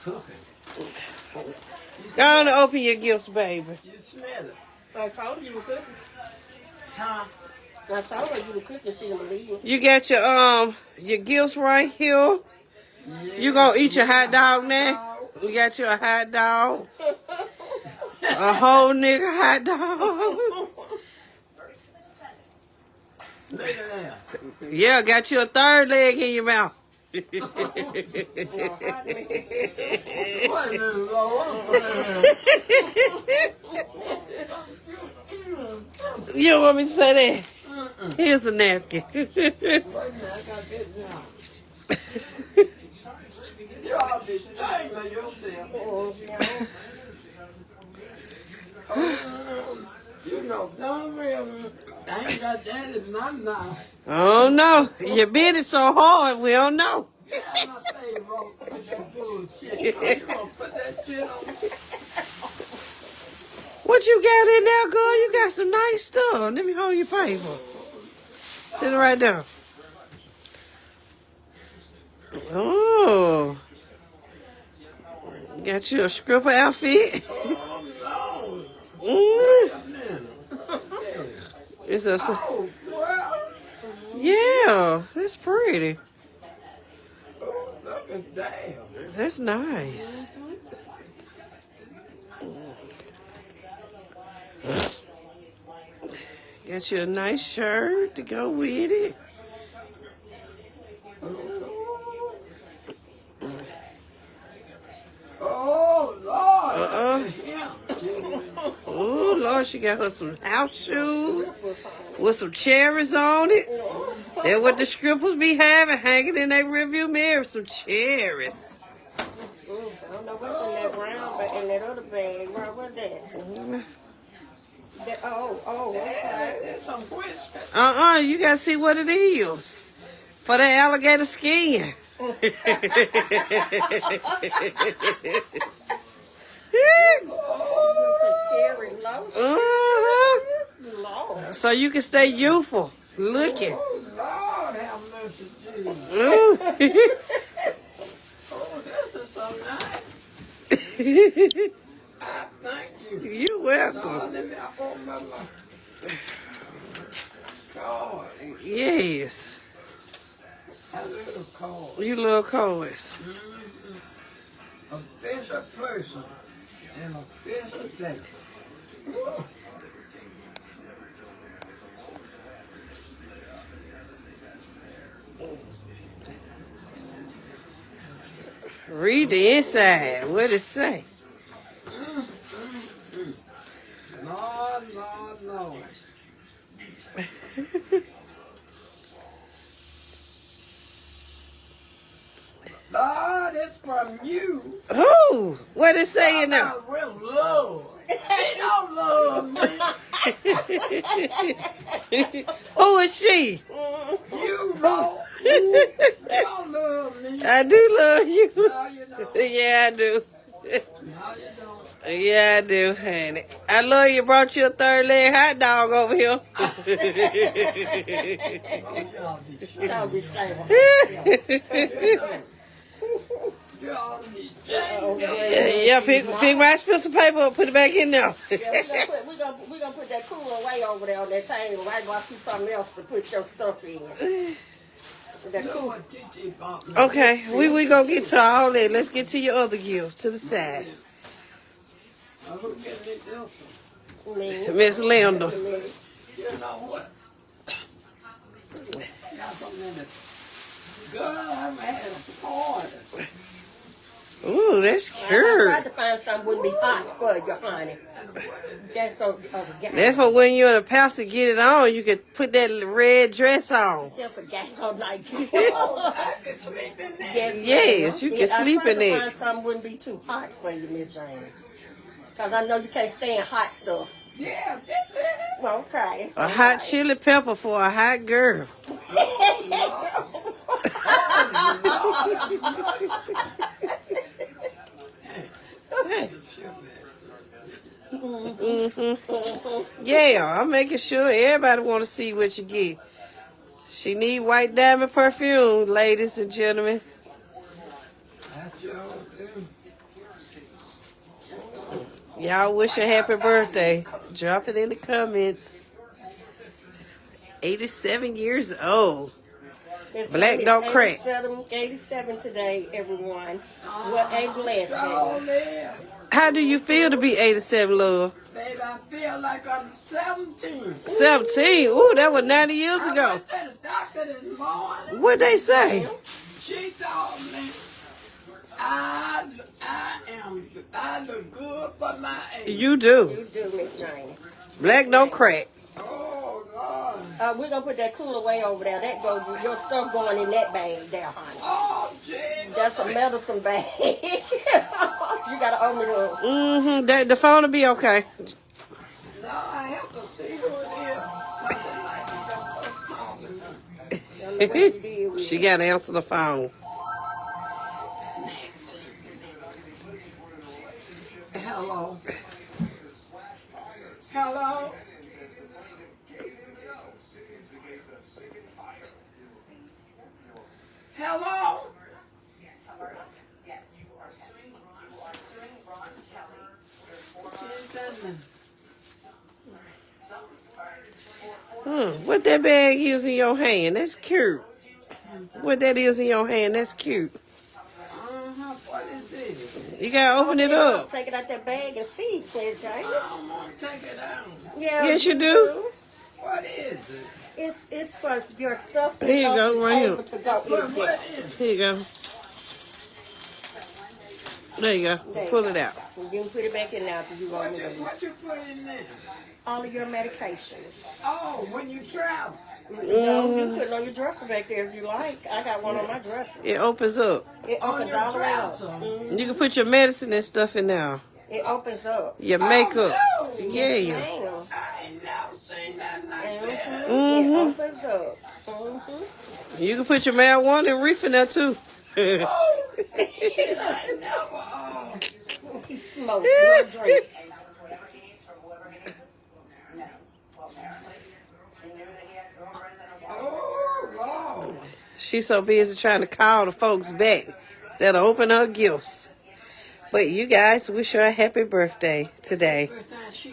cooking. Go on and open your gifts, baby. You smell it. I told her you were cooking. Huh? I told her you were cooking. She didn't believe me. You got your gifts right here. Yeah. You gonna eat your hot dog now? We got you a hot dog. A whole nigga hot dog. Look at that. Yeah, got you a third leg in your mouth. What in the Lord? You don't want me to say that? Here's a napkin. Wait a minute, I got this now. You ought to be ashamed of yourself. You know, darn well, I ain't got that in my mouth. Oh no, you bit it so hard, we don't know. Yeah, I'm not saying you won't put that bullshit. You gonna put that shit on me? What you got in there, girl? You got some nice stuff. Let me hold your paper. Sit right there. Oh. Got you a stripper outfit? Oh, no. Mm. Wait a minute. It's a, Oh, well. yeah, that's pretty. Oh, look at that. That's nice. Got you a nice shirt to go with it. Oh, Lord. Oh, Lord, she got her some house shoes with some cherries on it. That's what the scribbles be having, hanging in their rearview mirror, some cherries. I don't know what's in that brown, but in that other bag, what's that? Okay. There's some whiskers. You gotta see what it is. For the alligator skin. Cherry lotion. So you can stay youthful looking. Oh, Lord, have mercy, Jesus. Oh, this is so nice. I thank you. You're welcome. Lord, let me open my mouth. God, Yes. a little cold. You love coins. A special person and a special day. Woo. Read the inside. What it say? Lord, Lord, Lord. Lord, it's from you. Who? What it say in there? I will love. They don't love me. Who is she? You know. You don't love me. I do love you. No, you don't. Yeah, I do. No, you don't. Yeah, I do, honey. I love you brought you a third leg hot dog over here. Oh, y'all be sure. Y'all be saying. Y'all be Yeah, pick my piece of paper up, put it back in there. Yeah, we gonna put that cooler way over there on that table. Right, go see something else to put your stuff in. That cooler. Okay, we gonna get to all that. Let's get to your other gifts to the side. Who getting this else? Me. Miss Linda. You know what? I got something in this. Girl, I've had a party. Ooh, that's I tried cute. to find something wouldn't be hot for you, honey. That's so That's for when you're the pastor, get it on. You can put that red dress on. just a gang of like Oh, I can sleep in there. Yes, you can sleep in I tried to it. find something wouldn't be too hot for you, Miss Jane. Because I know you can't stand hot stuff. Yeah, that's it. Well, okay. A hot chili pepper for a hot girl. Yeah, I'm making sure everybody want to see what you get. She need white diamond perfume, ladies and gentlemen. That's your Y'all wish her happy birthday. Drop it in the comments. 87 years old. Black don't crack. 87 today, everyone. What a blessing. Oh, How do you feel to be 87, love? baby, I feel like I'm 17. 17? Ooh, that was 90 years I ago. went to the doctor this morning. What'd they say? She told me I look good for my age. You do. You do, Miss Jannie. Black don't crack. Oh, Lord. We're going to put that cooler way over there. That goes, your stuff going in that bag there, honey. Oh, Jesus. That's a medicine bag. You got to open it up. Mm-hmm. The phone will be okay. No, I have to see who it is. She got to answer the phone. Hello. Hello. Hello. What that bag is in your hand? That's cute. What that is in your hand? That's cute. What is this? You gotta open it up. Take it out that bag and see, Miss Jannie. I don't want to take it out. Yeah, Yes, you do. What is it? It's for your stuff. Here you go, right here. To go What in there. is it? Here you go. There you go. There you Pull go. it out. You can put it back in now if you want me to. What you put in there? All of your medications. Oh, when you travel. No, you put it on your dresser back there if you like. I got one on my dresser. It opens up. It On opens your all the way up. dresser. You can put your medicine and stuff in there. It opens up. Your makeup. Oh, no. Yeah. Damn. I ain't never seen nothing like that. It opens up. You can put your marijuana and reef in there too. Oh, shit, I ain't never. He smokes, no drink. Oh, Lord. She's so busy trying to call the folks back instead of opening her gifts. But you guys wish her a happy birthday today. First time she